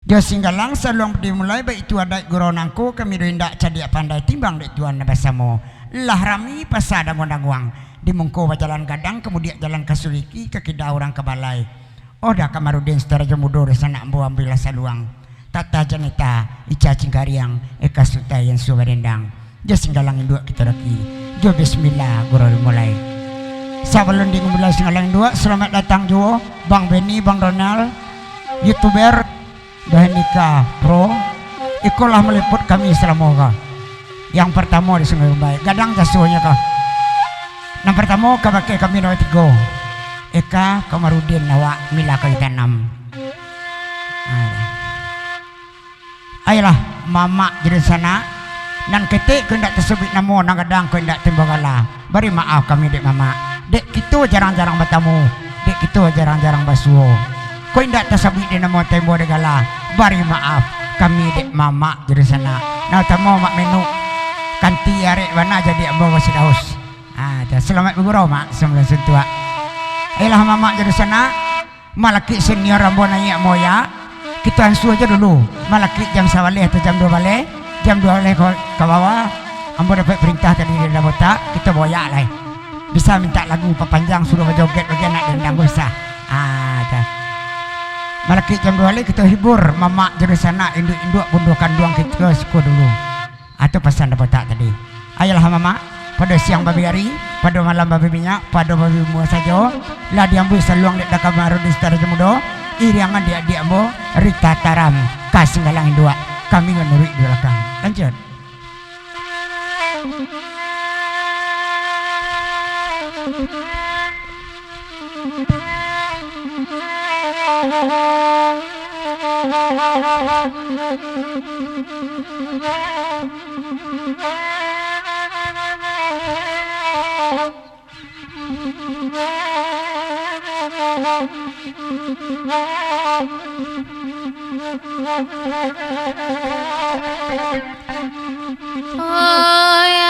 Jo singgalang salong dimulai baik itu ada guronangku kami rindak jadi pandai timbang dek tuan nabasamo lah rami pasada gondangwang di mungko jalan gadang kemudian jalan kasuliki ke kida orang ke balai oda kamarudin setara jemudor sana ambo ambil saluang tata janita ica cingkariang eka sutai yang suwarendang jo singgalang dua kita lagi jo bismillah guru mulai sebelum dimulai singgalang dua selamat datang jo Bang Benny Bang Ronald YouTuber Dahanika Pro ikulah meliput kami selama yang pertama di Sungai Umbai gadang jasuhnya kah yang pertama kabake kami nawa tigo Eka Kamarudin nawa mila kali tanam ayolah mama jadi sana nan ketik kendak tersebut namo nang gadang kendak timbagala bari maaf kami dek mama dek kita jarang-jarang bertamu dek kita jarang-jarang basuh kau indak tersebut di namo tembo degala bari maaf kami dek mama jadi sana nah tamu mak menu kanti arek mana jadi ambo masih daus selamat bergurau mak sembilan sentua ayolah mama jadi sana malaki senior ambo nanya moya kita ansu aja dulu malaki jam sawale atau jam 2 balik jam 2 balik ke bawah ambo dapat perintah tadi dari Dabota kita boyak lah bisa minta lagu panjang suruh berjoget bagi anak dendang bisa malaki jam 2 balik kita hibur mama jadi sana induk-induk bundukan duang kita suku dulu atau pesan Dabota tadi ayolah mama pada siang babi hari pada malam babi minyak pada babi mua saja lah diambil seluang dek dakam baru di setara jemudo iriangan dia mo Rita Taram kasih galang dua kami menurut di belakang lanjut oh ya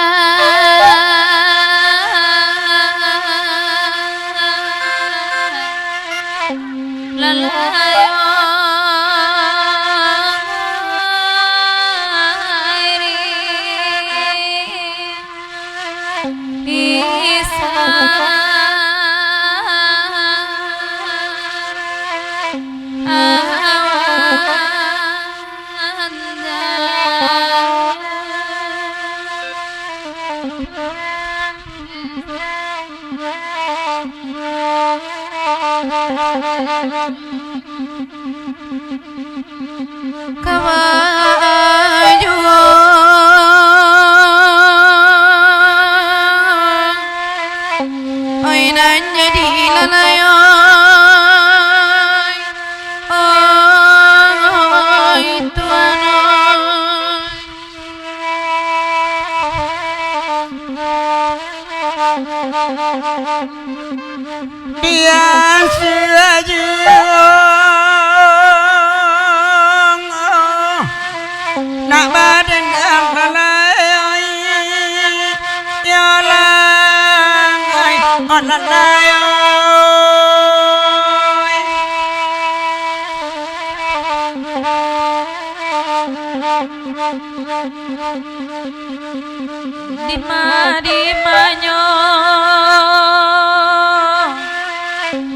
Dimanyo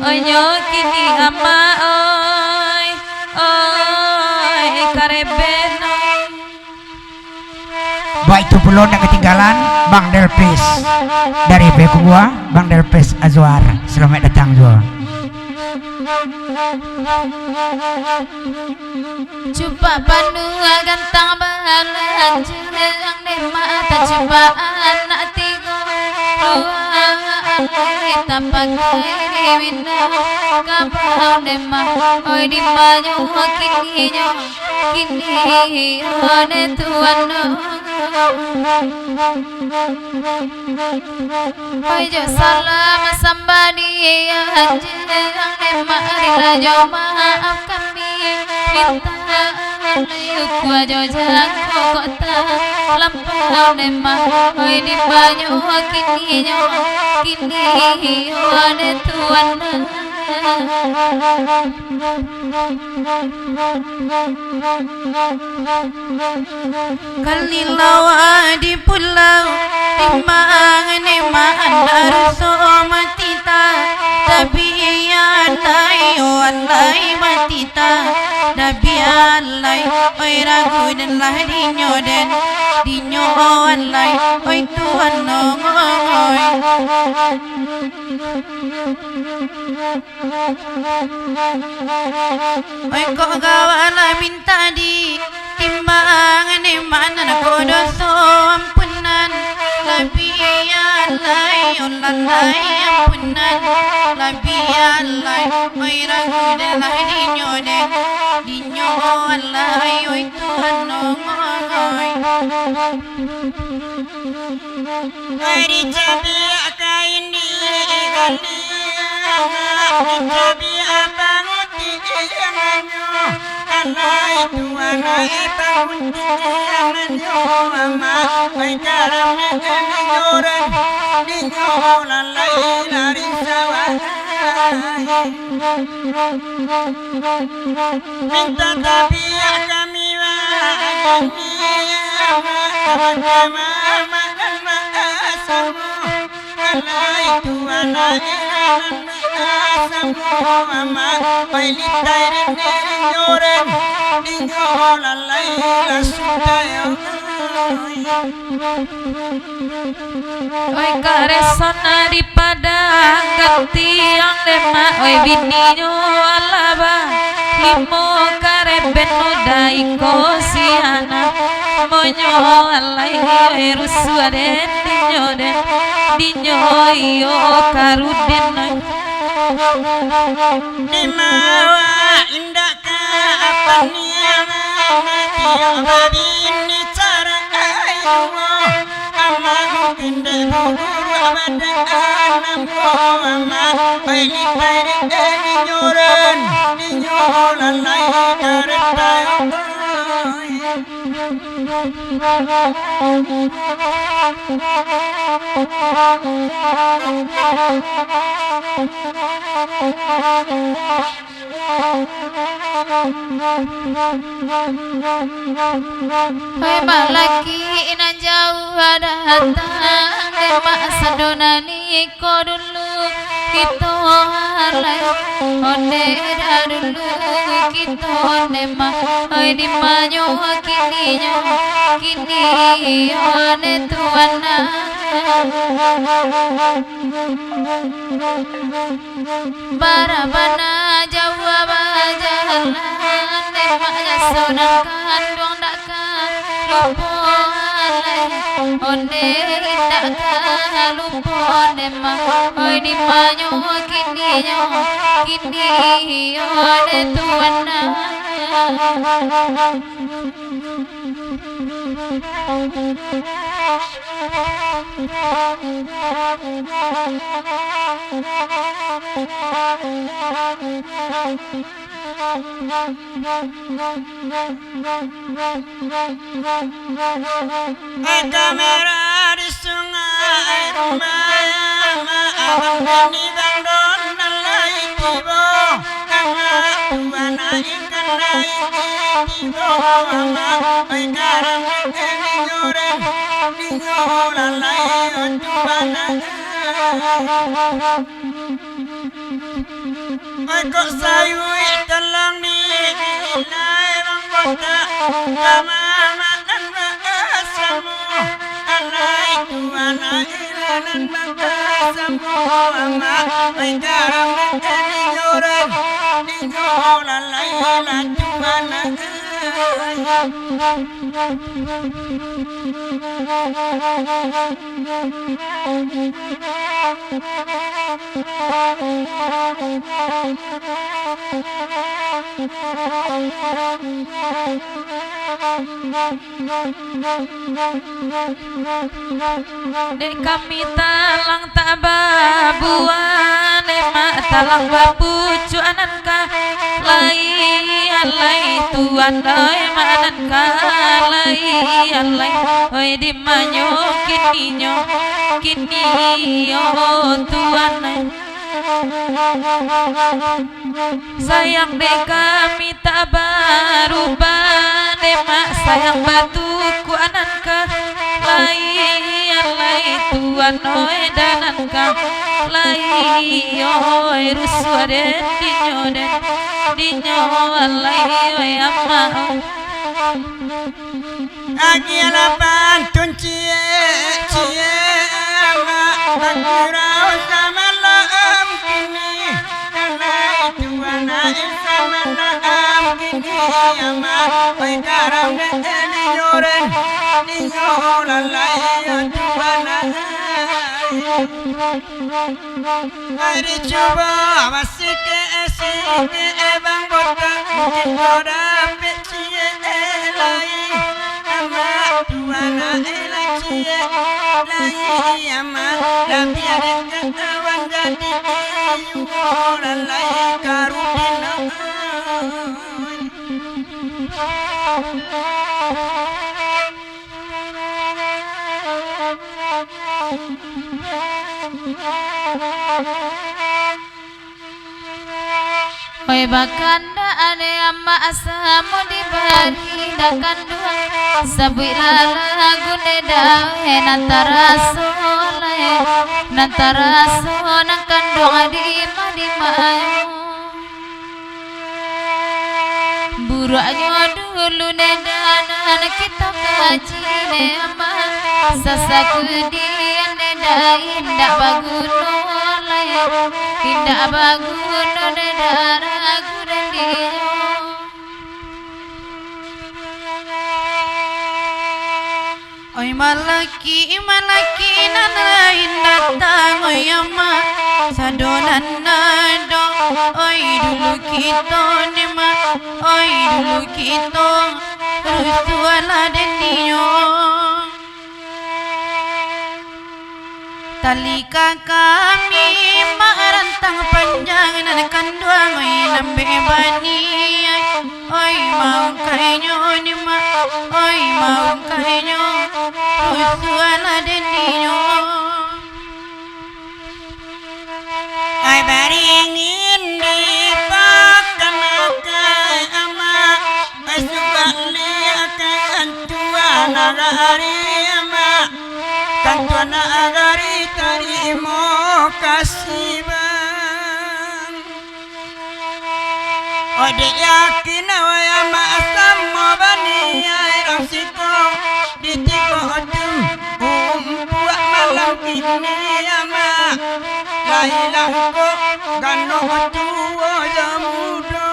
oyo kini ama oi karebeno baik itu belum nak ketinggalan Bang Delpis dari Bekua Bang Delpis Azwar selamat datang juga Cuba panua gantang balan jenang di mata cuba anak tigo kita pakai di wina kapal demah oi di banyu kini ane tuan oi jo salam sambadi jenang di mari jo maaf kami minta yuk wajo jangko kota lampau demah oi di banyu kini ane tuan Kalilawa di pulau timbangan emaan harus matita tapi alai alai matita tapi alai oi ragu dan lah dinyo alai oi tuan nongoi oi kok gawala minta di timbangan emaan aku dosa ampunan tapi alai ulalai ampunan tapi alai oi ragu dan lah dinyo alai oi tuan nongoi Hari cabi kain di kali cabi abang tianganyo alai tuanai bangun tianganyo ama ai karam nyoran dinyo lalai lari sawah minta tapi kami kami alai tuanai sama baili tayre nyoren dinyo lalai lasudayo oi kareson di padang gantiang lema oi bininya alaba limo kareben dai kosiana monyo alai oi rusuaden dinyo iyo karuden dimawa indah ka apa niama tiada bini cara ayo ama kinde guru abada anamko ama baili tayre nyoran dinyolalai karetayo Hai malaki ina jauh datang Demak sadonani ko dulu Kita halai Onde dulu Kita nema Hai dimanyo Kini One tuana Barabana Jawa bajalan Demak jasodang kandung dakkan Lupo alai Onde dakkan lupo Demak Oi dimanyo Kini One tuana kamera di sungai Rumah abang bani bandon nalai tibo Kama tuana ikan naik tibo Mama oi garam ngeni nyoren Dinyo lalai tuana oi kok sayu telang ni nilai bang kota Kama makan asamu alai tuana ilanan makasamu ama oi garam ngeni nyoren Dinyo lalai la tuana Dek kami talang tak babuan Emak talang bapucu ananka Lai alai tuan doi mananka Lai alai oi dimanyo Kini yo tuan Sayang deh kami tak berubah deh mak, sayang batuku ananka layan lai tuan oi dananka lai oi rusua den dinyo lai oi amma Agi alapan tun cie ama bagurau sama laam kini alai tuana sama laam kini ama oi karam de dinyoren dinyolalai tuana Hari coba wasike bang bota kita cie elai ama tuana elai cie lai ama tapi ada kawan jadi orang lai karudina Oi bakanda ane amma asamu dibari dakan dua sabui lagu dawe nantara sona kandung di mayu buraknya dulu nedanan kita kaji ne amma sasaku dia neda indah baguno indah baguno nedara Oi malaki nanain datang oi amma sadonan nado oi dulu kita nima oi dulu kita rusuala dendiyo talika kami marantang panjang nan kanduang oi nambe bani oi mau kainyo nima oi mau kainyo rusuala dendiyo ai baringin di pakamakai ama ai subali akan tuana hari ama kan tuana agari tarimo kasih bang ode yakin awai ama asam bani ai ramsiko ditiko odum buat malam ini ama lailah ko gano tua jamudo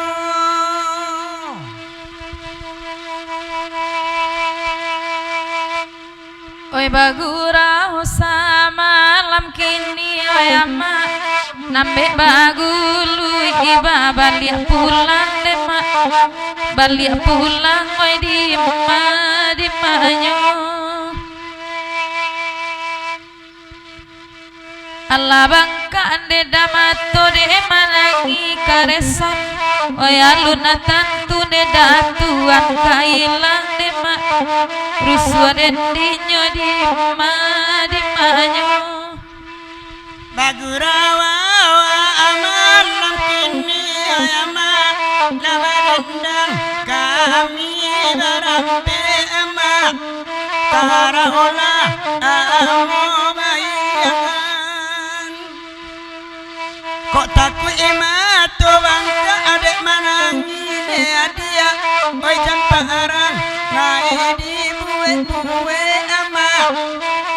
Oi bagurau samalam kini oi amma nambe bagulu iba balik pulang dema balik pulang oi di manyo Allah bangka ande damato de manangi karesan oi alunatan tu de datuan kailang de ma rusua den dinyo di manyo bagurawa amalam kini ama lawadendang kami barampe ama tarahola amo bayangan kok takut emato bangka adek manangi dia oi janparang ngai di buwe ama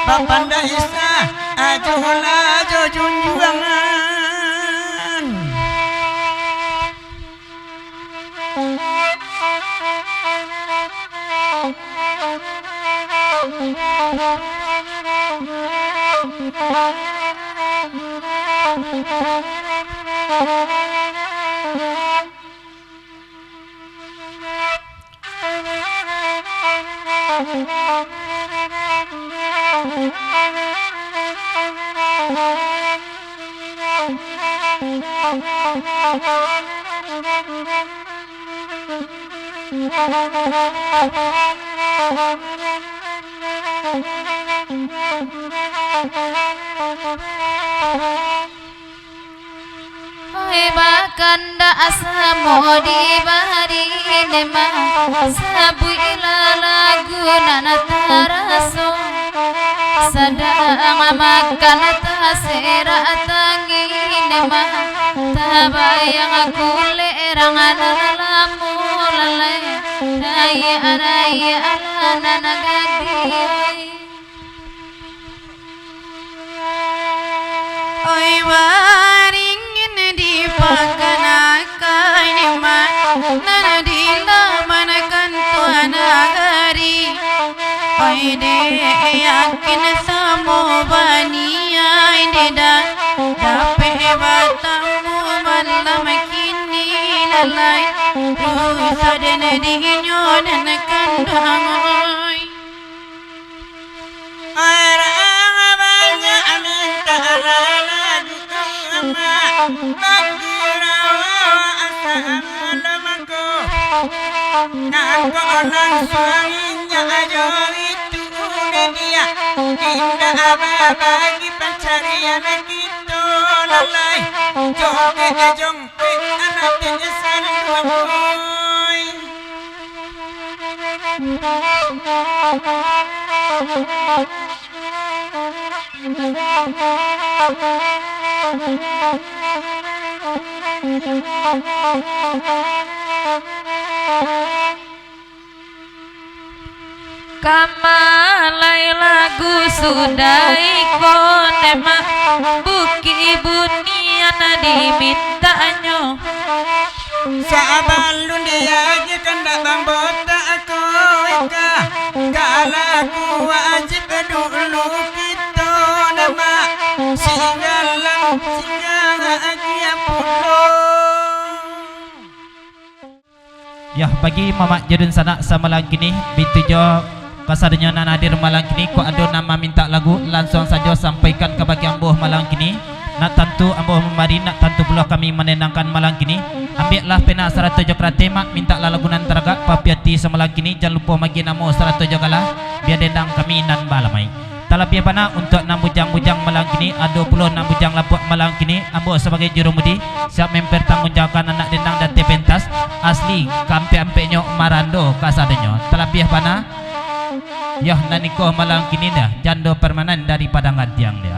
bapanda isa ajola jojunjuangan Oi bakanda asamo di bahari nema sabu lagu nana taraso sadang makan tasera tangi nema tabayang aku lerang lamu lalai raya alana nagadi oi waringin di pakanakai nema nana dilamanakan tuana gari oi de yakin samo bania indeda dape batamu malam kini lalai rusa den dinyo dan kandang oi Arang abangnya minta lalu ama bagirawa asalamanku nako langsuangnya ajo itu dia indah bagi pencarian kita lalai jongke anak tejesan duakoy kamalai lagu sudai konema buki bunian dimintanyo sabalun dia kena bang bota aku ika galaku wajib dulu kita nama singalang singa pulau. Ya bagi mamak jadun sanak samalang kini bintu jo kasadnya nan hadir malang kini ko ado nama minta lagu langsung saja sampaikan ke bagi amboh malang kini nak tentu amboh membari nak tentu pula kami menenangkan malang kini ambillah pena 107 kratemak minta lagu nan teragak papiati samalang kini jangan lupa magi namo 107 kalah biar dendang kami nan balamai talapia pana untuk 6 bujang-bujang malang kini ada 26 bujang lapuk malang kini ambo sebagai jurumudi siap mempertanggungjawabkan anak dendang dan tepentas asli kampe-ampenyo marando kasadenyo talapia pana yah naniko malang kini dah jando permanen daripada ngadiang dia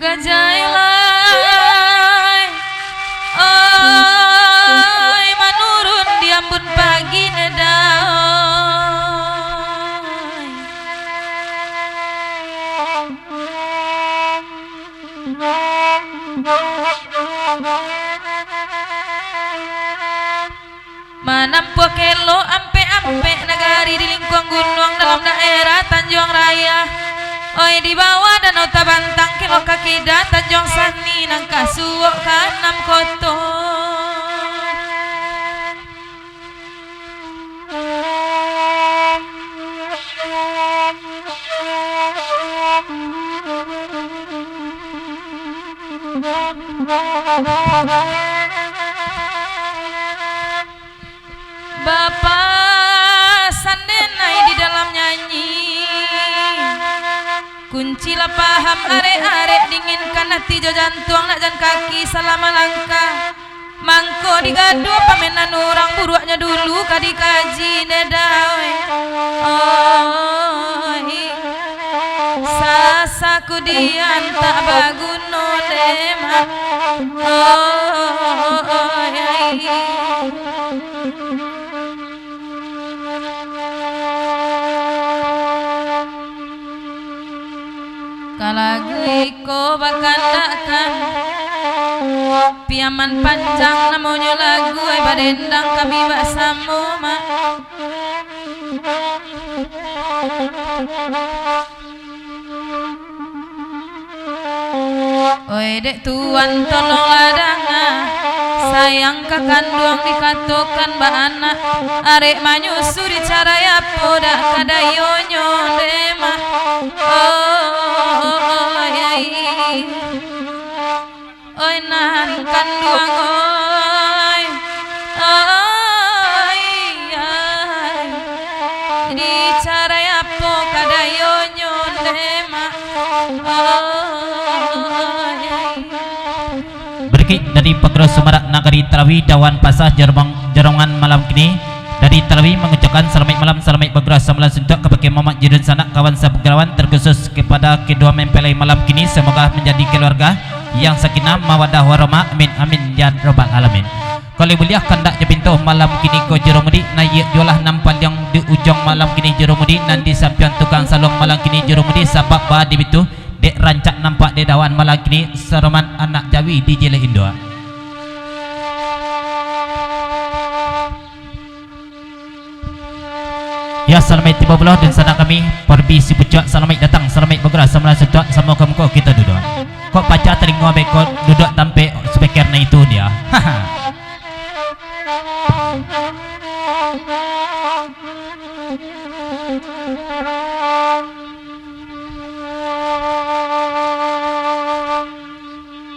gajailai oi manurun diambun pagi nedai manampu kelo ampe-ampe nagari di lingkungan gunung dalam daerah Tanjung Raya oi di bawah danau Tabantang kilo kakida Tanjung Sani nang kasuok kanam koto Bapak sandenai di dalam nyanyi kuncilah paham arek-arek dinginkan hati jo jantung nak jan kaki selama langkah mangko digadu pamenan orang buruaknya dulu kadi kaji nedai oi sasaku dian tak baguno dema Kalagiko bakandakan piaman panjang namanya lagu ay badendang kami basamu mak oi dek tuan tolong ladanga sayang kakanduang dikatukan ba anak arek manyusuri cara ya poda kadayonyo dema oi nan kanduang oi di cara ya po kadayonyo dema Berikut dari Pegro Sumarak Nagari Telawi Dawan Pasah Jerongan malam kini dari Telawi mengucapkan selamat malam, selamat begeras semalam suntuk kepada Mamat Judun Sanak kawan sepergerawan terkhusus kepada kedua mempelai malam kini, semoga menjadi keluarga yang sakinah mawadah warahmah, amin amin ya rabbal alamin. Kalau boleh kandak je pintu malam kini ko jeromudi naik jolah nampal yang di ujung malam kini jeromudi nanti sampian tukang salong malam kini jeromudi sabab bah di bitu dek rancak nampak di dawan malam kini seroman anak Jawi di Jele Indo. Ya selamat tiba belah dan sana kami perbisi pucuk selamat datang selamat bergerak selamat sedap sama kamu kita duduk. Kok baca telinga bekot duduk tampe speaker na itu dia.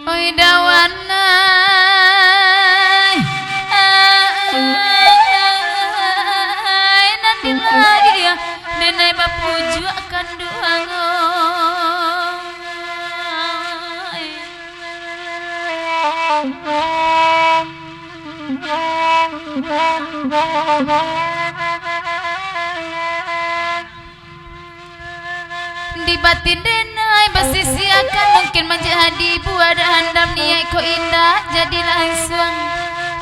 oi dawanai nanti lagi ya nenek bapuju akan di batin denai basisi akan mungkin menjadi buah dan handam niai ko indah jadi langsung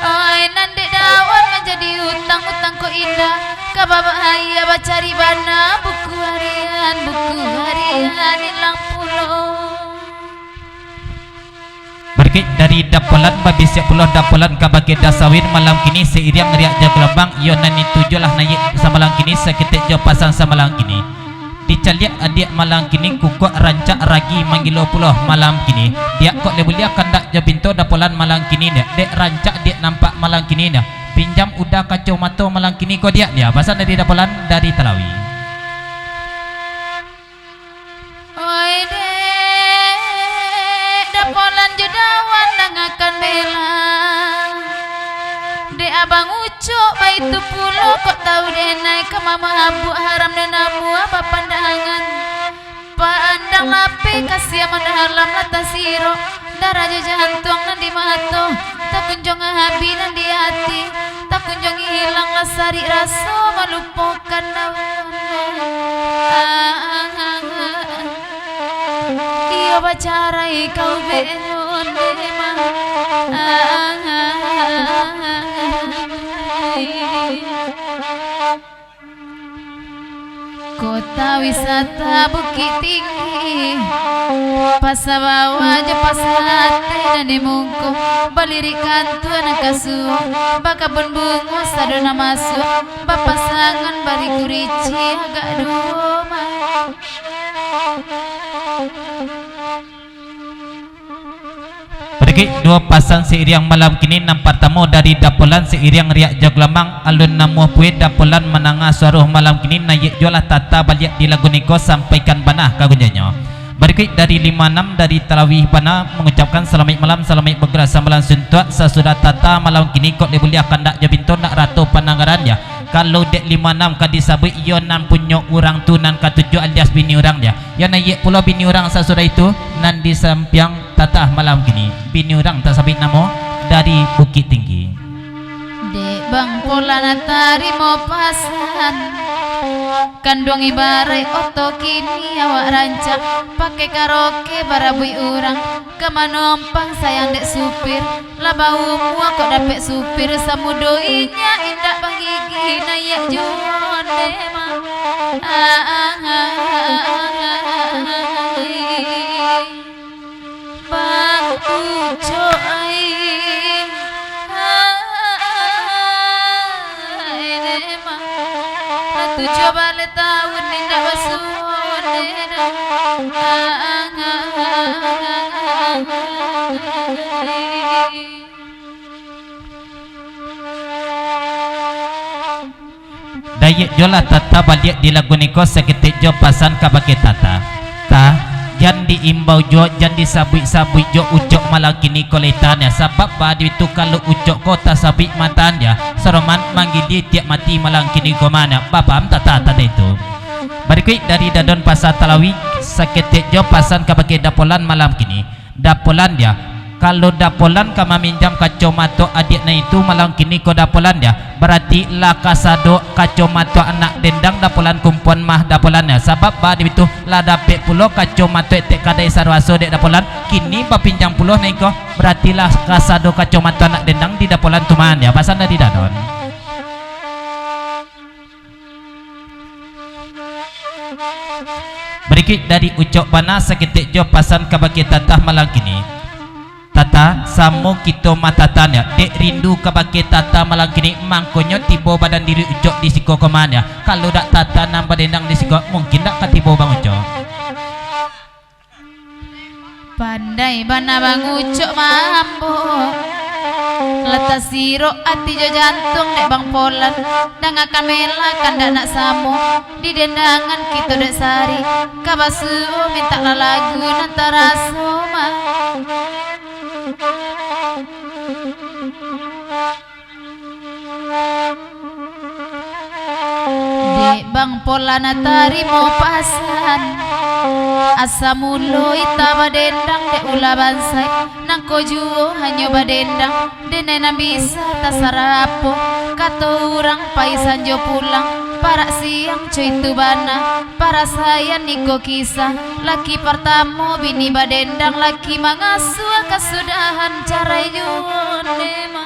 oi nandek dawan menjadi utang-utang ko indah kabah bahaya bacari bana buku harian hilang pulau. Berkait dari dapelan babi siap puluh dapelan kabagi dasawin malam kini seiring riak jagelambang ionani tujulah naik samalang kini seketik jo pasang samalang kini dicaliak adik malang kini kukuk rancak ragi manggilo puluh malam kini dia kok lebelia kandak jo pintu dapelan malang kini dek rancak dia nampak malang kini pinjam udah kacau mato malang kini kok dia pasang dari dapelan dari Telawi. Oi dek dapolan jodawan akan bela de abang ucok baitu pulo kok tahu deh naik ke mama abu haram dan abu apa pandangan pandang lape kasih mendalam lata siro darah jantung nanti mato tak kunjung habi nanti hati tak kunjung hilang lasari rasa melupakan daun iya bacarai kau benon demang kota wisata Bukit Tinggi pasar bawah aja pasar hati dan dimungku balirikan tuan kasuh bakabun bunga sadona masuk bapasangan bari kurici agak doma. Pergi dua pasang seiring malam kini nampak tamu dari dapelan seiring riak jaglamang alun namuh pue dapelan menangah suaruh malam kini naik jualah tata balik di lagu niko sampaikan banah kagunjanya. Berikut dari 56 dari Tarawih Bana mengucapkan selamat malam selamat bergerak samalan suntuk sesudah tata malam kini kok lebih akan nak jabinton nak ratu pananggaran ya. Kalau dek 56 ka disabui iyo nan punya orang tu nan katujuh alias bini orang dia. Ya naik pulau bini orang sesudah itu nan di sampiang tata malam kini bini orang tak sabit namo dari Bukit Tinggi. Dek bang pola natari mau pasan kandung ibarai oto kini awak rancak pakai karaoke barabui orang kemanompang sayang dek supir labau mua kok dapet supir samudoinya indak bang gigi nayak juon dema bang ujo tujuh balik tahun indah basuh Daye jola tata balik di lagu niko seketik jo pasan kabake tata. Ta jan diimbau jo jan disabui-sabui jo ucok malang kini koletannya sebab badi itu kalau ucok kota sabik matanya seroman manggil tiap mati malang kini komana babam tata itu. Berikut dari dadon pasar Talawi seketik jo pasan kabake dapolan malam kini. Dapolan dia kalau dapolan kama minjam kacamata adiknya itu malang kini ko dapolan dia berarti la kasado kacamata anak dendang dapolan kumpuan mah dapolannya sebab badi itu la dapet pulo kacamata tek kadai sarwaso dek dapolan kini papinjam pulo naiko berarti la kasado kacamata anak dendang di dapolan tuman ya pasan dari dadon. Berikut dari ucok bana seketik jo pasan kabake tatah malang kini. Tata samo kita matatanya dek rindu kabake tata malang kini mangkonyo tibo badan diri ucok di siko komanya kalau dak tata nambah dendang di siko mungkin dak katibo bang ucok. Pandai bana bang ucok mambo letak siro ati jo jantung dek bang polan dang akan melakan dak nak samo di dendangan kita dek sari kabasu minta lagu nantara soma dek bang polan atari mau pasan asa mulo ita badendang dek ula bansai nangko juo hanya badendang dene na bisa tasarapo kato urang paisan jo pulang para siang cuy tu bana para saya niko kisah laki pertama bini badendang laki mangasua kasudahan cara yone bang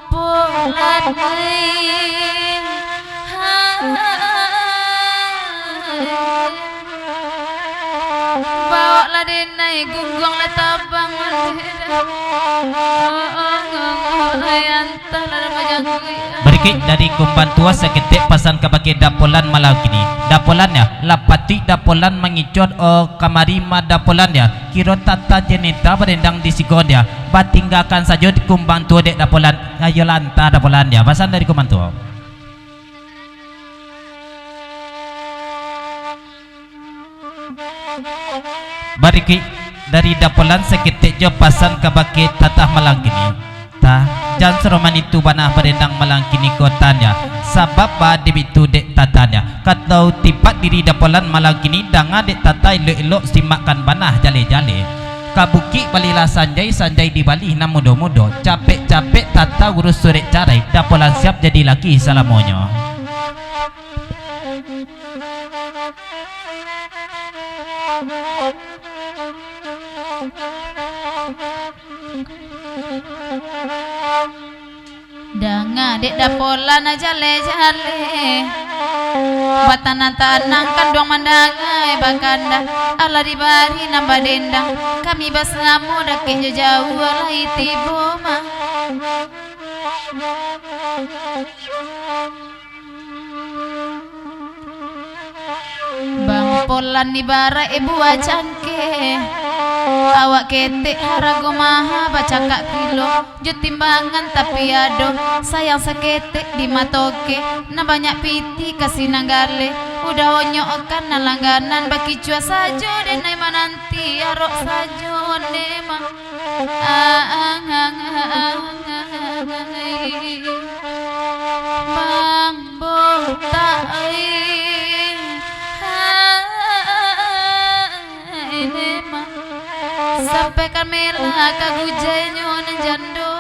polan bawa lah denai gunggong lah tabang Berikut dari kumpan tua seketik pasan kabake dapolan malam kini. Dapolannya lapati dapolan mengicot kamarima dapolannya kiro tata jenita berendang di sigodia batinggalkan saja di kumpan tua dek dapolan ayo lanta dapolannya pasan dari kumpan tua. Berikut dari dapolan seketik jo pasan kabake tatah malang kini. Ta jan seroman itu banah berendang malang kini kotanya sabab badi itu dek tatanya katau tipat diri dapolan malang kini danga dek tata elok-elok simakan banah jale-jale kabuki balila sanjai di Bali na mudo-mudo capek-capek tata urus sore carai dapolan siap jadi laki salamonyo. Danga dek dapolan aja jale batanan tanang kandung mandangai bakanda ala dibari nambah dendang kami basamu dakin jauh alai tiboma bang polan di bara ibu acangke awak ketek harago maha baca kak kilo jutimbangan tapi ado sayang seketek di matoke na banyak piti kasih nanggale udah onyokan na langganan baki cua sajo denai mananti arok sajo nema bang botai sampai kamela kagujenyo jando.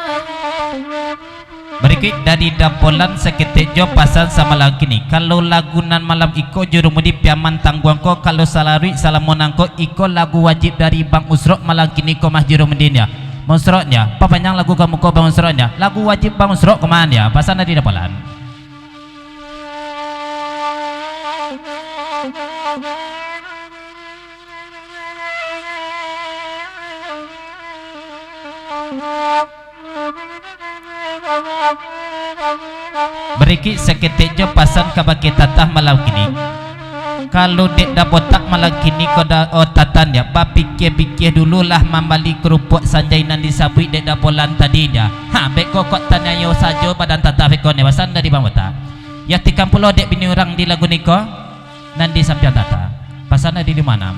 Berikut dari dapolan seketik jo pasan sama lagu kini kalau lagunan malam iko jurumudi piaman tangguangko kalau salarui salamonangko iko lagu wajib dari Bang Usrok malam kini ko mah jurumudinnya Musroknya papanyang lagu kamu ko Bang Usroknya lagu wajib Bang Usrok kemana ya pasan dari dapolan. Berikut seketik jo pasan kabake tatah malam kini kalau dek dah botak malam kini kau dah otatan dia ba pikir-pikir dululah membali kerupuk sanjainan disabui dek dah polan tadi dia bek kok tanya yo sajo badan tata fekon ya basan dari bang botak ya 30 dek bini orang di lagu niko nan di sampian tata pasana di mana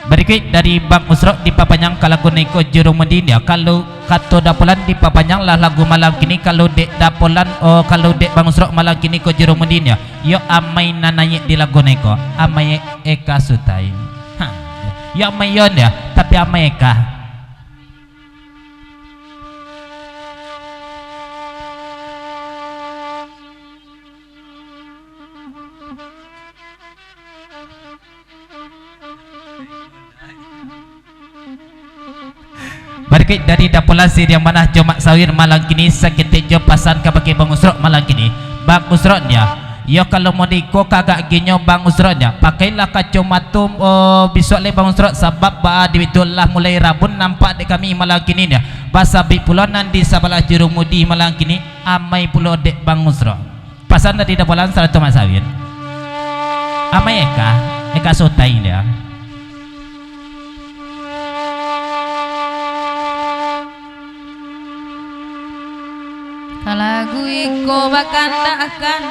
berikut dari Bang Usro di Papanyang kalagu niko jurung Medina kalau kato dapolan di Papanyang lah lagu malam kini kalau dek dapolan kalau dek Bang Usro malam kini ko jurung Medina yo amai nanayek di lagu niko amai eka sutai yo amai yon ya tapi amai eka berikut dari dapolasir yang mana Jomak Sawir malam kini seketik jo pasan ke bagi Bang Usro malam kini Bang Usronya ya kalau mau diko kagak ginyo Bang Usronya pakailah kacomatum besok le Bang Usro sebab ba dibitullah mulai Rabun nampak dek kami malam kini dia basabi pulonan di sebelah jurung mudi malam kini amai pulo dek Bang Usro pasan dari dapolan salah Jomak Sawir amai eka sotai dia Kalagu iko bakandakan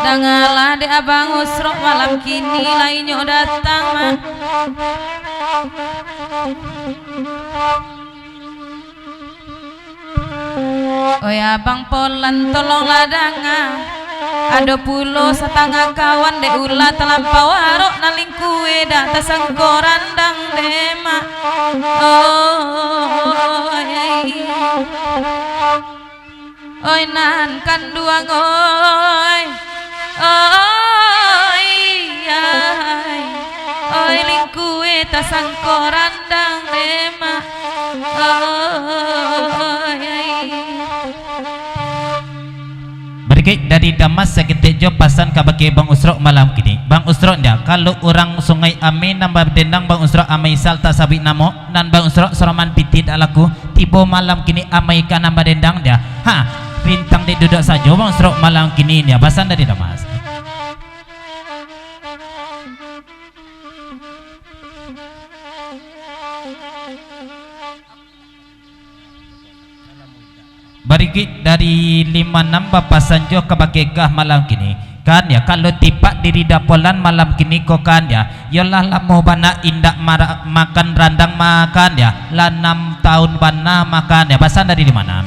dangalah de Abang Usro malam kini lainnya datang mah oh ya Bang Polan tolonglah danga ada pulo setengah kawan de ulah terlampau arok naling kue dak tasangkoran dang dema oi nan kanduang oi lingkue tasangkoran dang dema berikut dari Damas seketik jo pasan kabake Bang Usro malam kini Bang Usro dia kalau orang Sungai Amin nambah dendang Bang Usro amai salta sabit namo dan Bang Usro soroman pitit alaku tibo malam kini amai kan nambah dendang dia rintang di duduk saja Bang Usro malam kini dia pasan dari Damas berikut dari 56 Bapak Sanjo kebakegah malam kini kan ya kalau tipak diri dapolan malam kini kok kan ya yalah lamu bana indak makan randang makan ya lah 6 tahun bana makan ya pasan dari di mana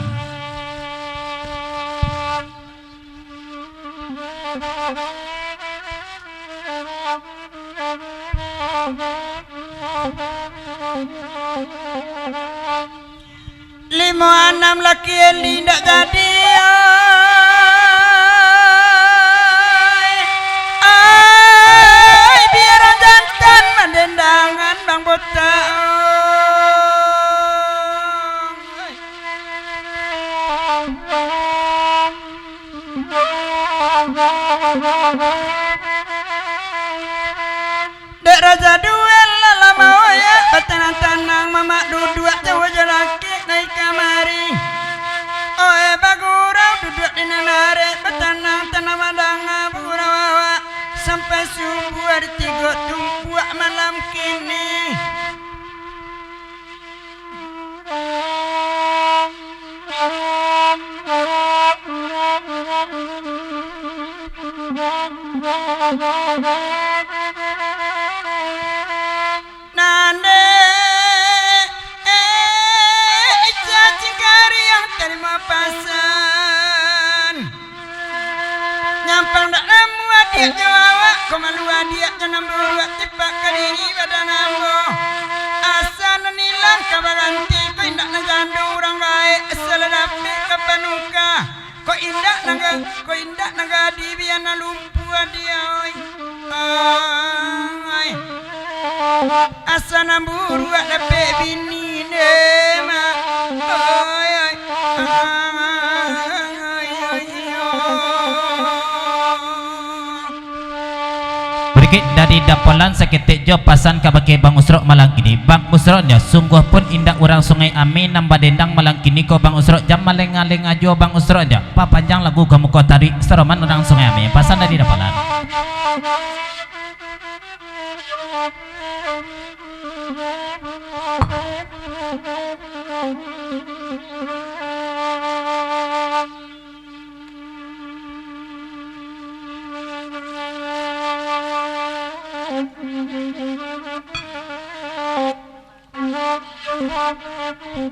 lima enam laki yang tidak jadi biar jantan mendendangan Bang Botak dek raja duel lama ya betenang-tenang mamak duduk jauh laki naik kamari bagurau duduk di nanare betenang-tenang madanga bagurau sampai subuh hari 3 tumpuak malam kini nande cacing kari yang terima pasan nyampang dak nemu adik jawa komalu adik janam buat tipak kadiri badan ambo asal nilang kabaranti ko indak nagandu orang baik asal dapat kapanuka ko indak naga dibiana lumpuh dia oi asal namburu dapat bini nema oi Berikut dari dapolan seketik jo pasan kabake Bang Usrok malang kini. Bang Usrok nya sungguh pun indah orang sungai Amin nambah dendang malang kini ko Bang Usrok jam maleng-aleng ajo Bang Usrok nya. Pa panjang lagu kamu ko tarik seroman orang sungai Amin pasan dari dapolan.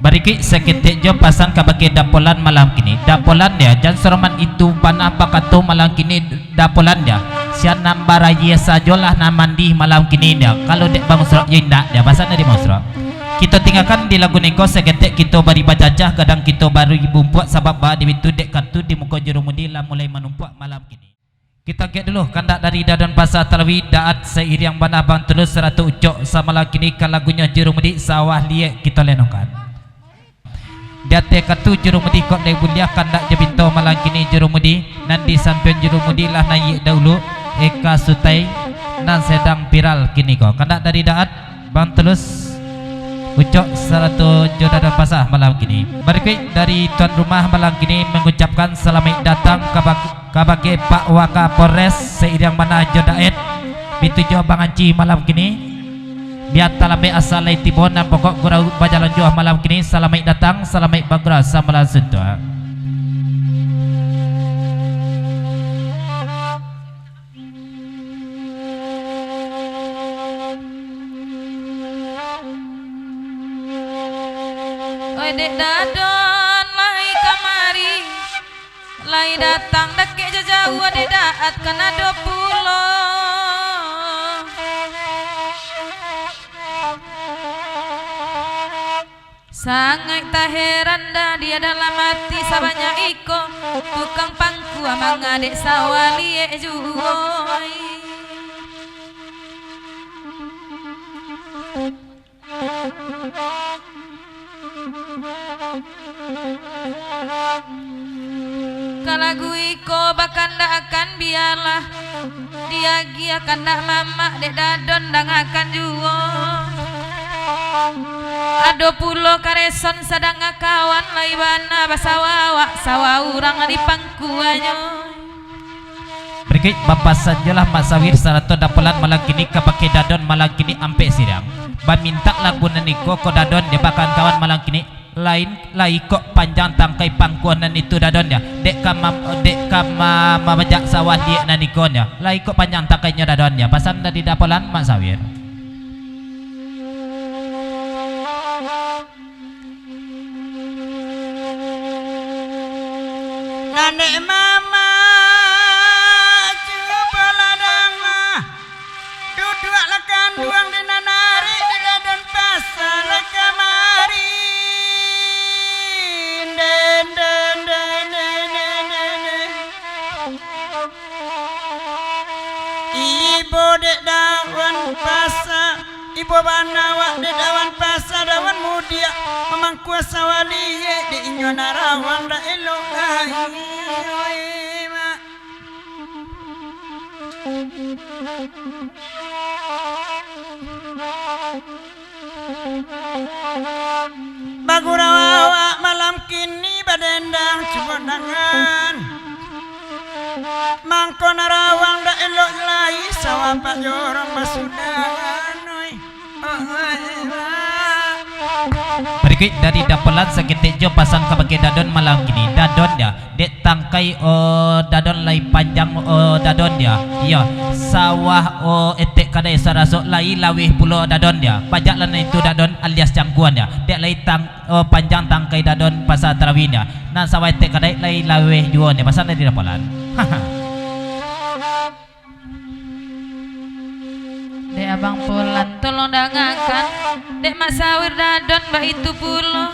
Bariki seketik jo pasang kabake dapolan malam kini. Dapolan dia jan seroman itu panah pakatu malam kini dapolan dia. Sian nambara yesa jolah namandi malam kini dia. Kalau dek Bang Usrok yo indak dia pasang dari Bang Usrok. Kita tinggalkan di lagu neko seketik kita bari bacacah kadang kita baru bumpuak sabab ba di bitu dek kartu di muka jurumudi lah mulai menumpuak malam kini. Kita get dulu kandak dari Dadon Pasar Talawi daat seiring banah Bang Tulus 100 ucok sama lagi ni kan lagunya jurumudi sawah liek kita lenokan. Date kartu jurumudi kok dai bulia kandak je binto malam kini jurumudi nanti sampean jurumudi lah naik dahulu Eka Sutai nan sedang viral kini kok kandak dari daat Bang Tulus ucok 100 Dadon Pasar malam kini. Berikut dari tuan rumah malam kini mengucapkan selamat datang kabake Pak Waka Polres seiring mana jodaet bitujo Bang Anci malam kini. Biar talame asal lai tibon dan pokok gurau bajalan juah malam kini. Selamat datang, selamat bagra samalan sentua. Oi dek dadon lai kamari, lai datang dek jauh dek daat kena 20. Sangat tak heran dah dia dalam hati sabanyak iko tukang pangku amang adik sawali juoi. Kalagu iko bahkan dak akan biarlah dia gia kandak mama dek dadon dang akan juo. Ado pulo kareson sadang kawan laibana basawawa sawa urang di pangkuanyo. Berikut Bapak sajalah Mak Sawir 100 dapolan malam kini kabake dadon malam kini ampe sidang. Ba minta lagu naniko ko dadon dia bahkan kawan malam kini lain lai kok panjang tangkai pangkuan nan itu dadon dia. Dek kama mabajak sawah dia nanikonya. Lai kok panjang tangkainya dadon dia. Pasan dari dapolan Mak Sawir. Nenek mama coba ladang duduk lekan duang di nanari di Dadon Pasar kamari den den den den ibu dek dawan pasar ibu banawa dek dawan pasar dawan mudia memang kuasa wali di inyo narawang da elok lahi. Bagurawa malam kini badendang cubodangan mangko narawang da elok lai sawah pak jorong basudangan Berikut dari dapolan seketik jo pasang kabake dadon malam kini. Dadon dia dek tangkai dadon lai panjang dadon dia. Ya sawah etek kadai sarasok lai lawih pulo dadon dia. Pajak lana itu dadon alias cangkuan dia. Dek lai panjang tangkai dadon pasar Tarawih dia. Nan sawah etek kadai lai lawih juon dia. Pasal dari dapolan. Dek abang Polan tolong dangakan dek Mak Sawir dadon mbak itu pulo.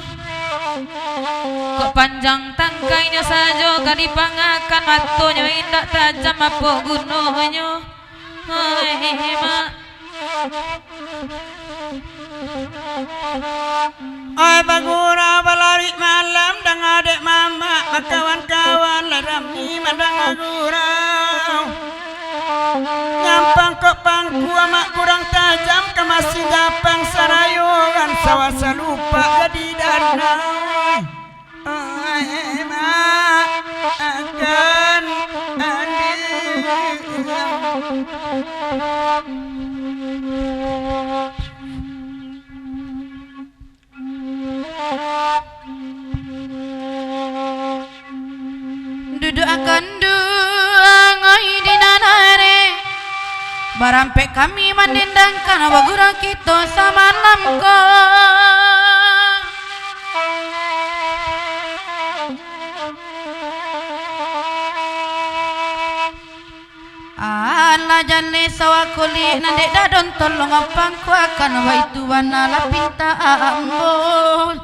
Kok panjang tangkainya saja gak dipangakan matonya indah tajam apa gunanya. Hai mak. Oi bagura balari malam dang adek mama kawan-kawan laram ni madang agura nyampang kok mangku amak kurang tajam ke masih gapang sarayongan sawasa lupa jadi danau mak akan duduk akan duangai di nanare barampe kami mendendangkan bagura kita sama lamko ala jane sawa kuli nandek dadon tolong apang ku akan wa itu wanala pinta ambon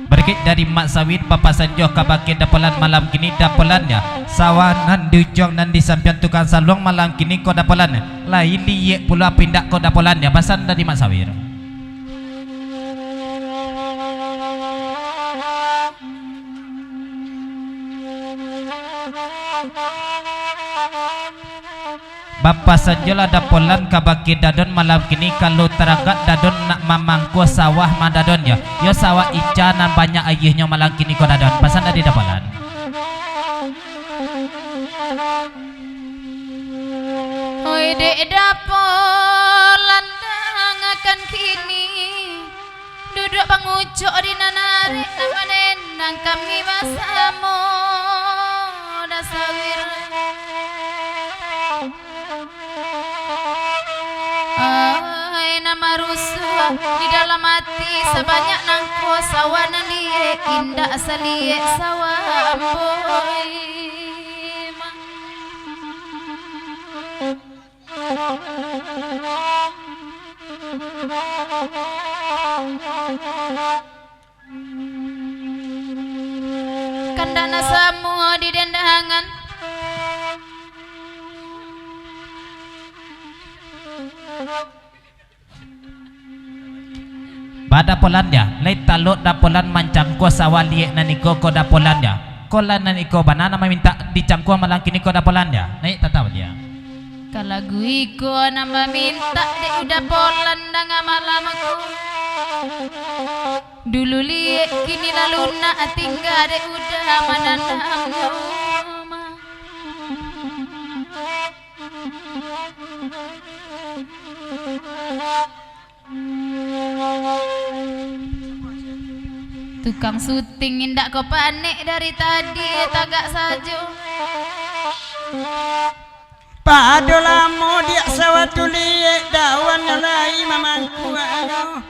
Berkit dari Mak Sawit Papa Sanjo kabake dapelan malam kini dapelannya sawah nan dujong nan di sampian tukang salong malam kini ko dapelannya lain liye pula pindah ko dapelannya basan dari Mak Sawir Bapak Sanjola dapolan kabake dadon malam kini kalau teragat dadon nak mamangku sawah madadon ya yo sawah ica nan banyak ayahnya malam kini ko dadon pasan dari dapolan oi dek dapolan akan kini duduk bangucok di nanare nang kami basamo dasawir nama rusuh di dalam hati sebanyak nangko sawana liye indah asaliye sawah boy kandana semua di dendangan Bada polannya, lay talot da polan mancang ko sawali naniko ko da polannya. Kolan naniko banana meminta dicangko malang kini ko da polannya. Naik tataw dia. Kalagui ko nama minta de udah polan dang malam aku. Dulu liye kini lalu na tinggal de udah mananam rumah. Tukang syuting indak kau panik dari tadi tagak saja. Pado lamo dia sawatu liye dawan nalai mamangku anu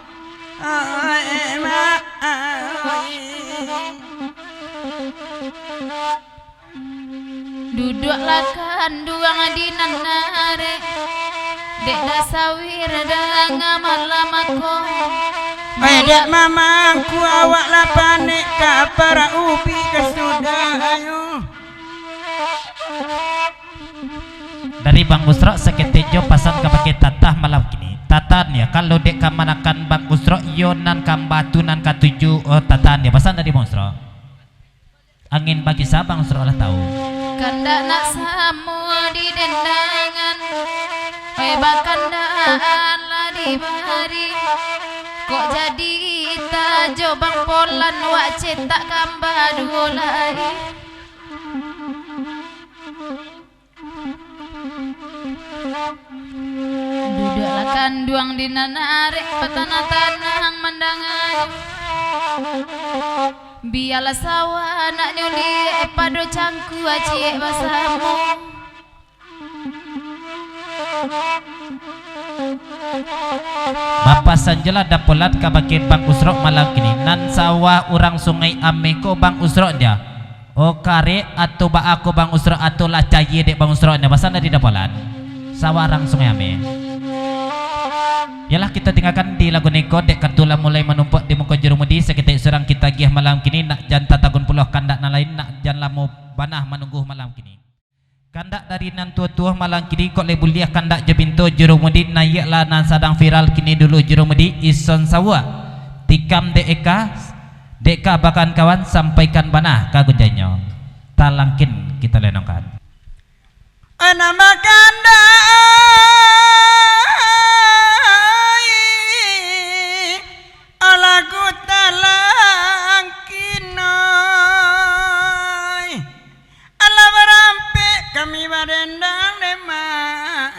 duduklah kanduang adinan nare dek dasawir dang malam aku. Dek mamangku awak lah panik kapara ubi kesudah ayo. Dari Bang Usro seketejo pasan kapake tatah malam kini. Tatan ya kalau dek kamanakan Bang Usro yonan kambatu nan katuju tatan ya pasan dari Bang Usro. Angin bagi sa Bang Usro lah tahu. Kanda nak semua di dendangan, bakandaan lah di bari. Kok jadi tajo bang polan wak cetak kamba dulai. Duduklah kanduang di nanarek petanah-tanah mendangan. Biarlah sawah nak nyuli pado cangku aciek basamu. Bapak Sanjela dapolat kabake Bang Usro malam kini nan sawah orang sungai ameko Bang Usro dia. O kare atau ba aku Bang Usro atau lah caye dek Bang Usro dia pasan dari dapolat. Sawah orang sungai ame. Yalah kita tinggalkan di lagu neko dek kartula mulai menumpuk di muka jerumudi seketik serang kita gih malam kini nak jan tatagun puluh kandak na lain nak jan lamu banah menunggu malam kini. Kandak dari nan tua-tua malam kini kok lebuliah kandak jebinto jerumudi na yaklah nan sadang viral kini dulu jerumudi ison sawa tikam deka bahkan kawan sampaikan banah kagunjanyo talangkin kita lenongkan. nama kandai alagu talang kinoi ala barampe kami barendang demang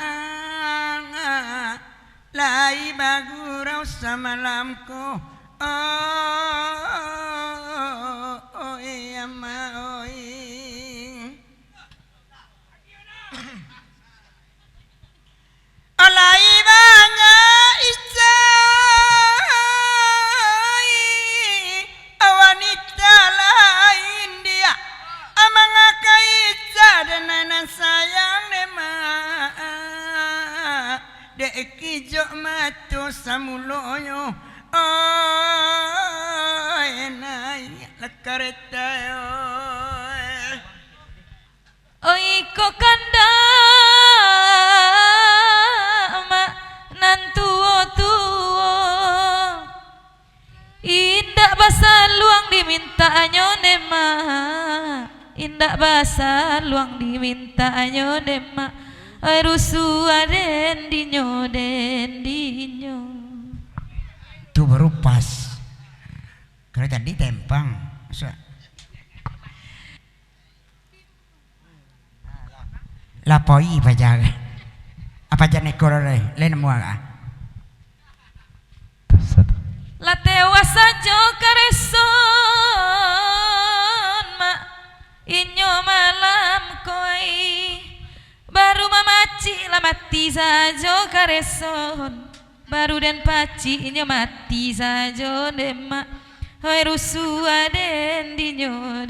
lai bagurau samalamku oi ama oi alai banyak isai wanita lain dia amang kaitsa dan sayang nema dek kijo matu samuloyo nai lakareta Oi ko kanda mak nan tuo indak basa luang diminta nyone mak indak basa luang diminta nyone mak oi rusu den dinyo tu baru pas kalau tadi tempang lapoi pajaga apa jane korore len muaga la tewas aja kareson mak inyo malam koi baru mamaci la mati saja kareson baru dan paci inyo mati saja demak hoi rusu den dinyo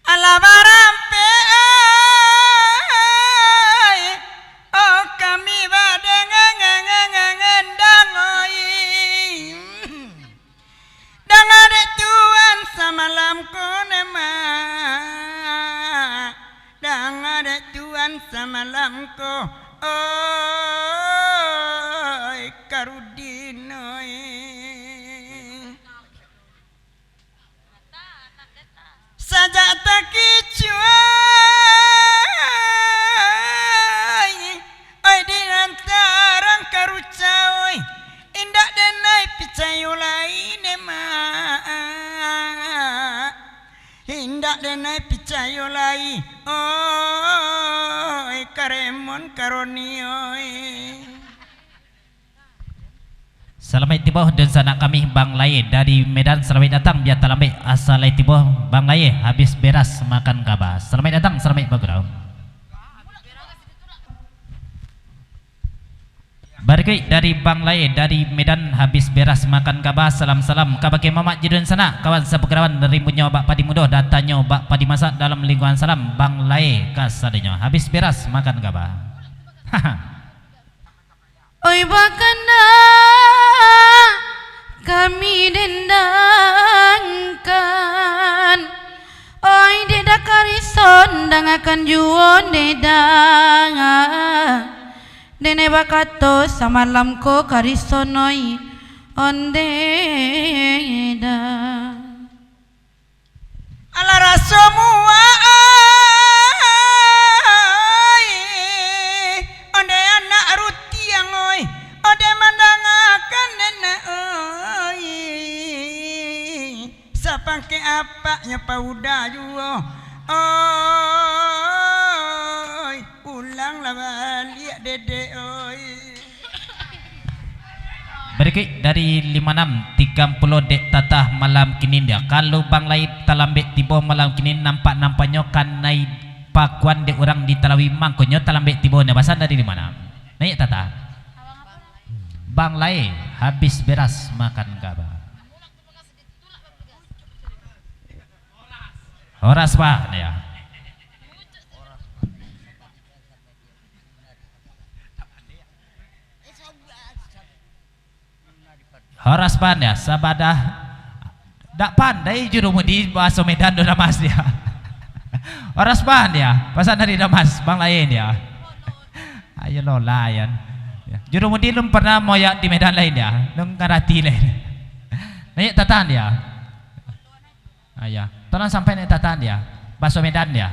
ala barampe oh kami badengang oi dang ada tuan samalam konema dang ada tuan samalam ko oi karudinoi saja tak kicuai oi di antarang karucai indak denai picayu lain emak indak denai picayu lain oi karemon karonioi Selamat tiba dan sanak kami Bang Laye dari Medan. Selamat datang biar talambe asal tiba Bang Laye habis beras makan kaba. Selamat datang, selamat background. Barik dari Bang Laye dari Medan habis beras makan kaba. Salam-salam kabake Mamak Jidun sana kawan sepegerawan dari punya Bak Padi Mudo datanya Bak Padi Masak dalam lingkungan salam Bang Laye kasadanya habis beras makan kaba. Oi bakanda kami dendangkan oi deda karison dangakan juon dedang dene bakato samalam ko karison oi ondeda ala rasomua onde anak rutiang oi ode mandangakan nenek oi sapangke apaknya pauda juo oi ulanglah balik dede oi Berikut dari 5630 dek tatah malam kini dia. Kalau Bang Lain talambek tiba malam kini nampaknya kan naik pakuan dek orang di Talawi mangkonyo talambek tiba nya basan dari mana? Naik tatah. Bang Lain habis beras makan kaba. Horas pak ya. Horas pandai sabadah dak pandai juru mudi bahasa Medan do Damas dia. Horas pandai pasan dari Damas Bang Lain dia. Ayo lo layan. Juru mudi lum pernah moyak di Medan lain dia, lum karati lain. Naik tatan dia. Ayah, tolong sampai naik tatan dia. Bakso Medan ya.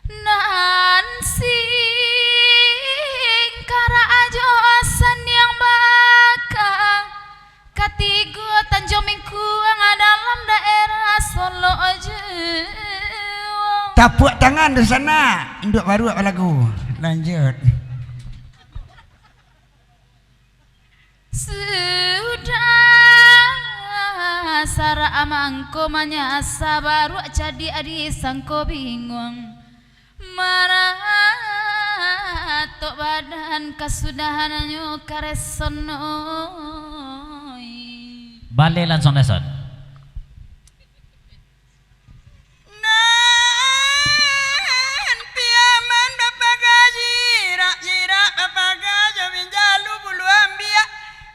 Nansi kara ajo asan yang baka katigo Tanjung Mingkuang dalam daerah Solo Jawa. Tapuk tangan di sana. Induk baru apa lagu? Lanjut. Sudah sara amangko manyasa baru jadi adi sangko bingung. Maratok badan kasudahananyo karesonoi. Balik langsung leson. Nan piaman bapa gaji jirak bapa gaji binjalu bulu ambia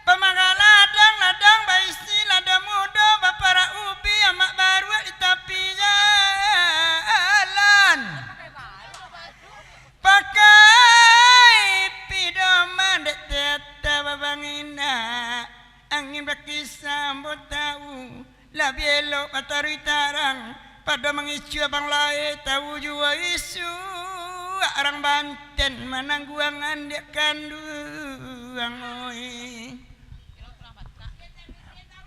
pemanggaladang ladang baisi lada muda bapa raubi amak baru di tepi jalan. Pakai pidoman dek teta babangina angin berkisah sambut tahu lah belok matahari tarang pada mengicu abang lain tahu jua isu orang Banten manangguangan dek kanduang oi.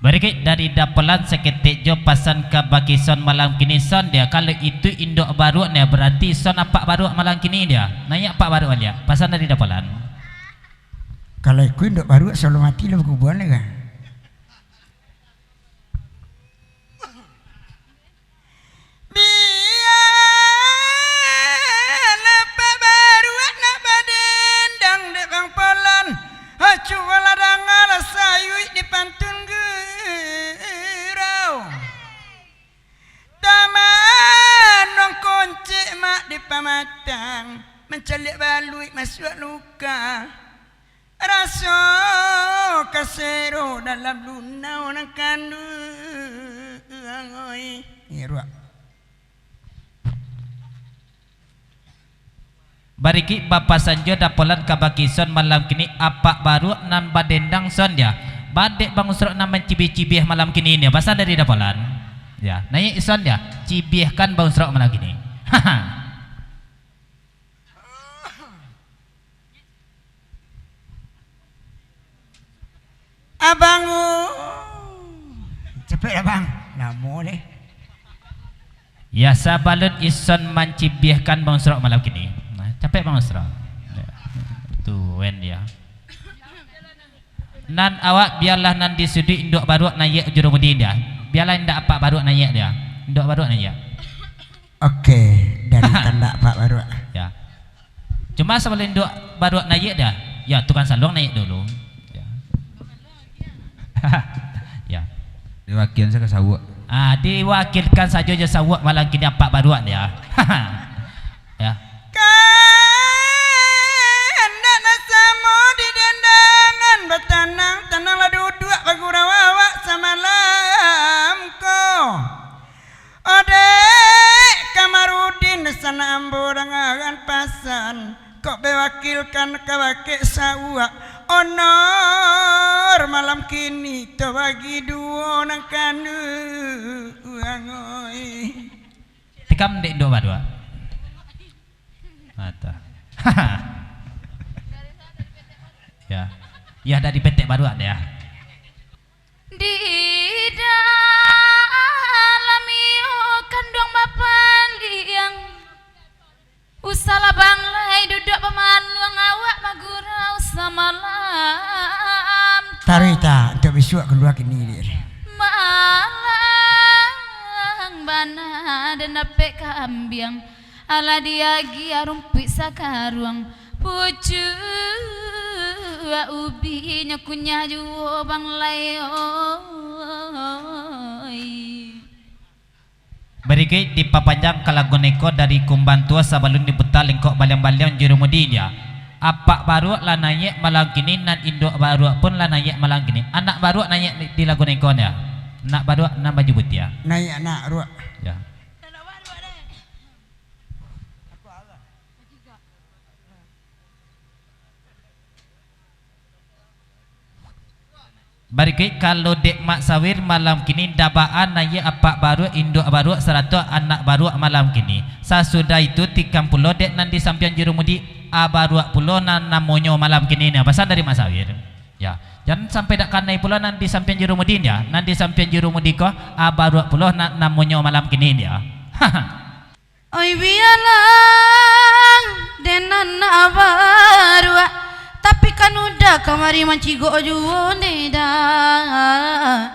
Berikut dari dapelan seketik jo pasan ke bagi son malam kini son dia. Kalau itu induk baru dia berarti son apa baru malam kini dia. Nanya apa baru dia. Pasan dari dapelan. Kalau aku induk baru selalu mati lah berkuburan lagi. Biar apa baru nak badendang dek bang polan. Cuma ladang ala sayui di pantun gerau. Taman nong kunci mak di pamatang mencalik balui masuk luka. Rasa kasero dalam lunau nang kandung oi. Ni ruak. Bariki Bapak Sanjo dapelan kabakison malam kini apa baru nan badendang son dia. Badek bang usrok nan mencibih-cibih malam kini dia. Pasan dari dapelan. Ya, nanya ison dia. Cibihkan bang usrok malam kini. Abangu. Cepet abang. Lama deh. Ya sabalut ison mencibihkan bang usrok malam kini. Capek bang usrok. Tu wen dia. Nan awak biarlah nan di sudut induk baru naik jurumudi dia. Biarlah indak apa baru naik dia. Induk baru naik. Oke, dari tanda Pak baru. Ya. Cuma sebelum induk baru naik dia. Ya, tukang salong naik dulu. Ya. Ya. Diwakilkan saya ke sawak. Diwakilkan saja je sawak malam kini apa baru dia. Ya. Betanang tananglah duduk bagurawawa samalam ko Odek Kamarudin sana amborangan pasan kok bewakilkan kawake sawa honor malam kini to bagi dua nang kanu angoi Tikam dek do badua. Mata. Ya. Ya dari petek baru ada ya. Di dalam iyo kandung bapak liang usala banglai duduk pemanuang awak magurau samalam Tarita untuk besok kedua kini dia. malang bana dan napek kambiang ala diagi arumpi sakaruang pucu ubi nyakunya juo bang layoi. Berikut di papanjang kalagoneko dari kumban tua sabalun diputar lengkok balang-balang jurumudi dia. Apa baru lah naik malam kini nan induk baru pun lah naik malam kini. Anak baru naik di lagoneko dia. Anak baru nan baju putih ya. Naik anak ruak. Ya. Barikui kalau dek mak sawir malam kini dabaan naya apa baru induk baru 100 anak baru malam kini. Sasudah itu 30 dek nanti sampian jurumudi baru pulo namonyo malam kini ni pasal dari mak sawir. Ya, jangan sampai dak kanai pulo nanti sampian jurumudi ya. Nanti sampian jurumudi ko baru pulo namonyo malam kini dia. Oi biarlah denan baru tapi kan udah kamari mancigo juonde dah.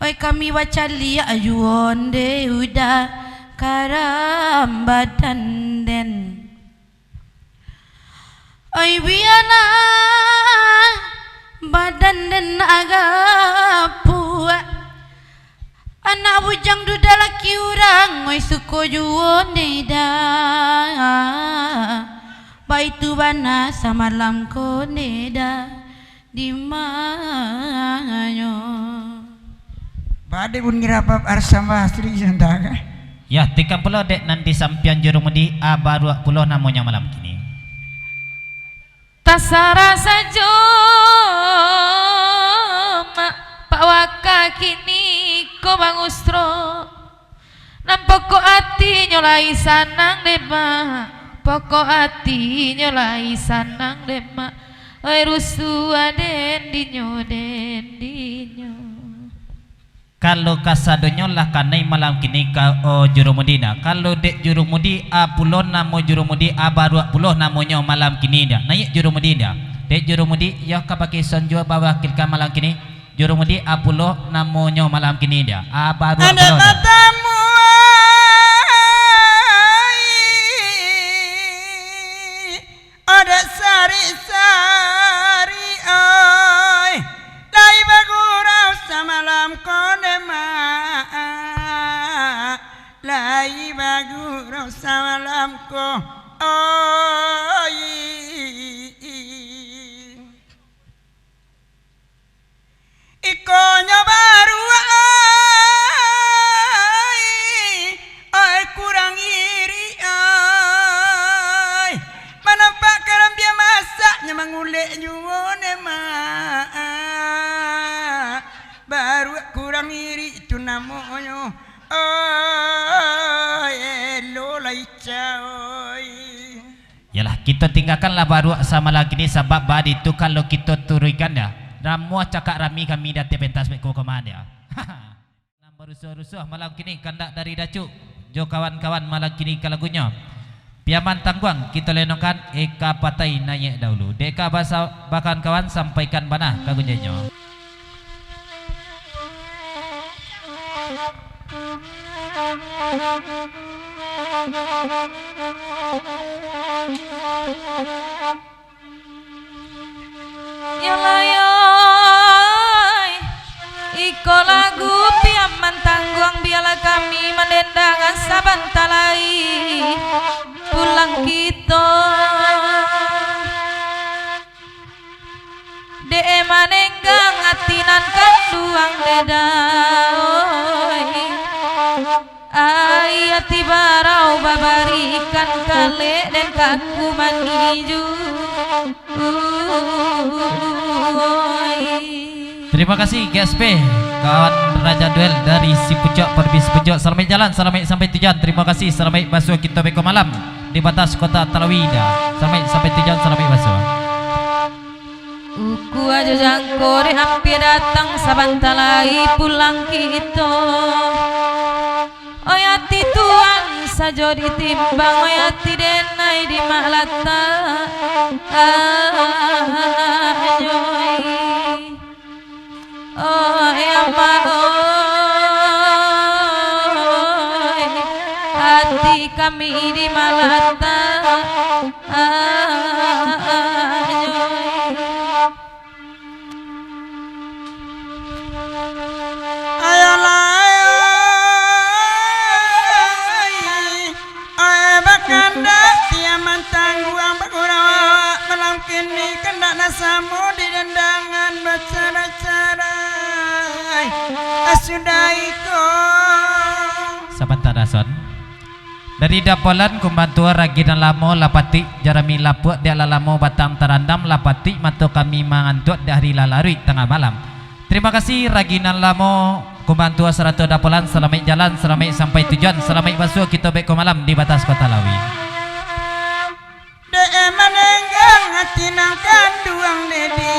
Oi kami baca liat juonde udah karam badan den. Oi biarlah badan den agak puak. Anak bujang duda laki urang oi suko juonde dah. Baitu bana samalam ko neda di manyo. Bade pun ngirapap arsama astri santaga. Ya, 30 dek nanti sampian jurumudi baru pulo namonyo malam kini. Tasara sajo Pak Waka kini ko bangustro. Nampok ko ati nyolai sanang deba. Pokok hati nyolai sanang demak oi rusua dendinyo. Kalau kasadonyo lah kanai malam kini ka jurumudina. Kalau dek jurumudi pulon namo jurumudi baru puluh namonyo malam kini dia. Naik jurumudi dia. Dek jurumudi ya kapake sonjo bawa kilka malam kini. Jurumudi puluh namonyo malam kini dia. Baru puluh. Ada sari-sari oi lai bagurau samalam konema lai bagurau samalam ko oi ikonyo baru oi kurang iri oi nampak karam dia masaknya mengulek nyuone baru kurang iri itu namanya elo lai coy. Yalah kita tinggalkanlah baru sama lagi ni sebab bad itu kalau kita turunkan ya ramu cakap rami kami dah pentas beko kemana ya. Nampak rusuh-rusuh malam kini kandak dari dacuk jo kawan-kawan malam kini ke lagunya. Piaman tangguang kita lenongkan eka patai naik dahulu. Deka bahasa bahkan kawan sampaikan bana kagunjanya. Yalayoi iko lagu piaman tangguang biarlah kami mendendangan saban talai pulang kita de manenggang atinan kanduang dedai ayati barau babarikan kale dan kaku maniju. Terima kasih GSP kawan Raja Duel dari si pucuk perbis pucuk. Selamat jalan, selamat sampai tujuan. Terima kasih, selamat basuh kita beko malam di batas kota Talawida. Selamat sampai tujuan, selamat basuh. Uku aja jangkore hampir datang sabantalai pulang kita. Oyati tuan sajo ditimbang oyati denai di malata. Anyoy ama oi hati kami di malata. Samo di dendangan bacara-cara asudaiko Sabantar Rason dari dapolan kumbantua raginan lamo lapati jarami lapuk dia lalamo batang terandam lapati matu kami mangantuk dari lalarui tengah malam Terima kasih Raginan Lamo Kumbantu Asratu Dapolan. Selamat jalan, selamat sampai tujuan, selamat basuh kita beko malam di batas kota Lawi. De menenggang hati nang kanduang dedi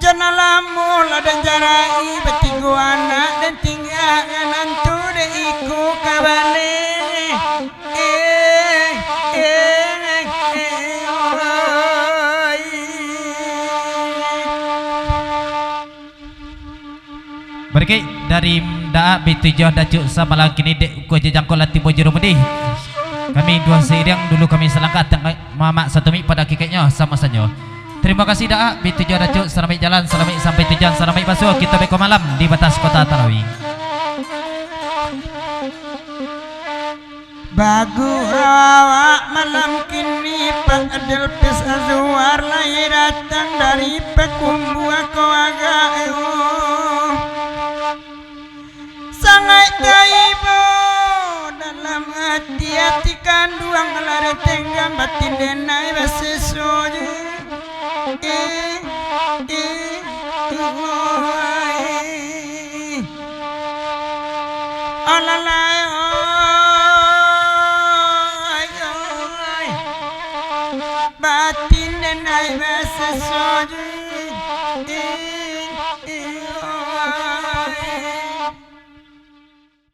jana lamu ladan jarai betigo anak dan tinggal nantu de iku kabale Berkait dari daa bitujoh dacuk samalang kini dek ko jejangkol lati bojero medih. Kami dua seiring dulu kami selangkah mama satu mi pada kiketnya sama saja. Terima kasih daa bitujoh dacuk selamat jalan selamat sampai tujuan selamat basuh kita beko malam di batas kota Talawi. Bagu awak malam kini Pak Adil pes azuar lahir datang dari pekumbu aku agak sangat gaibu dalam hati kanduang lari tenggang batin denai basesuju alalai batin denai basesuju